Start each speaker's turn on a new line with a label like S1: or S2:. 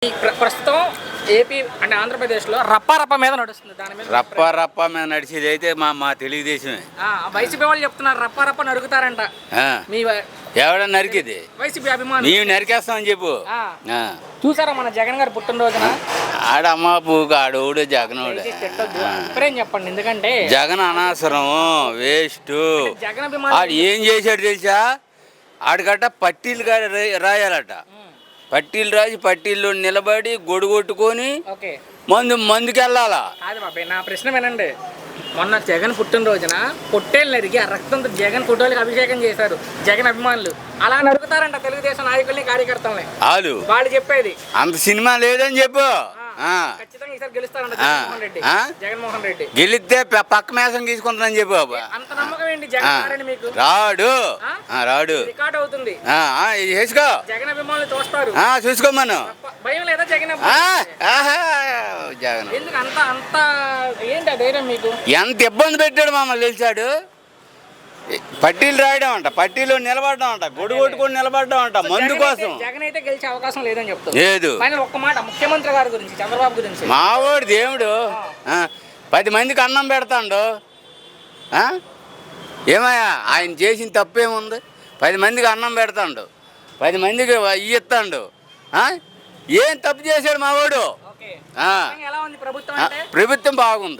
S1: ప్రస్తుతం ఏపీ అంటే ఆంధ్రప్రదేశ్లో రప్ప మీద నడుస్తుంది. దాని మీద
S2: రప్ప మీద నడిచేది అయితే మా తెలుగుదేశమే.
S1: వైసీపీ వాళ్ళు చెప్తున్నారు రప్ప నరుకుతారంట. మీ
S2: ఎవడన్నా నరికేది
S1: వైసీపీ అభిమానులు
S2: నీవు నరికేస్తామని చెప్పు.
S1: చూసారా మన జగన్ గారు పుట్టినరోజున
S2: ఆడమ్మ పూక ఆడోడు జగనోడు
S1: ఇప్పుడేం చెప్పండి, ఎందుకంటే
S2: జగన్ అనవసరం వేస్ట్.
S1: జగన్
S2: ఆడు
S1: అభిమానులు
S2: ఏం చేశాడు తెలుసా? ఆడికట్ట పట్టీలు రాయాలట. పట్టీలు రాసి పట్టీల్లో నిలబడి గొడుగొట్టుకొని
S1: ఓకే
S2: మందుకెళ్ళాలా.
S1: కాదు బాబాయ్, నా ప్రశ్న వినండి. మొన్న జగన్ పుట్టినరోజున పొట్టేలు నరిగి ఆ రక్తంతో జగన్ ఫోటోలకి అభిషేకం చేశారు జగన్ అభిమానులు. అలా నరుకుతారంట తెలుగుదేశం నాయకుల్ని కార్యకర్తల్ని. వాళ్ళు చెప్పేది
S2: అంత సినిమా లేదని చెప్పు.
S1: ఖచ్చితంగా ఈసారి గెలుస్తారంట జగన్మోహన్ రెడ్డి.
S2: గెలిస్తే పక్క మేసం తీసుకుంటానని చెప్పు.
S1: అంత నమ్మకం ఏంటి జగన్ మీకు?
S2: రాడు
S1: రికార్డ్ అవుతుంది.
S2: చేసుకో
S1: జగన్ అభిమానులు చూస్తారు.
S2: చూసుకోమను.
S1: భయం లేదా జగన్
S2: జగన్
S1: ఎందుకు అంత ఏంటి ధైర్యం మీకు?
S2: ఎంత ఇబ్బంది పెట్టాడు మమ్మల్ని తెలిసాడు. పట్టీలు రాయడం అంట, పట్టీలో నిలబడడం అంట, గొడుగు కొట్టుకొని నిలబడడం అంట మందు కోసం.
S1: జగన్ అయితే గెలిచే అవకాశం లేదని చెప్తారు.
S2: లేదు.
S1: ఒక్క మాట ముఖ్యమంత్రి గారి గురించి, చంద్రబాబు గురించి.
S2: మావాడు దేవుడు 10 మందికి అన్నం పెడతాడు. ఏమయ్యా ఆయన చేసిన తప్పేముంది? 10 మందికి అన్నం పెడతాడు, 10 మందికి ఇస్తాడు. ఏం తప్పు చేశాడు మావాడు? ప్రభుత్వం బాగుంది.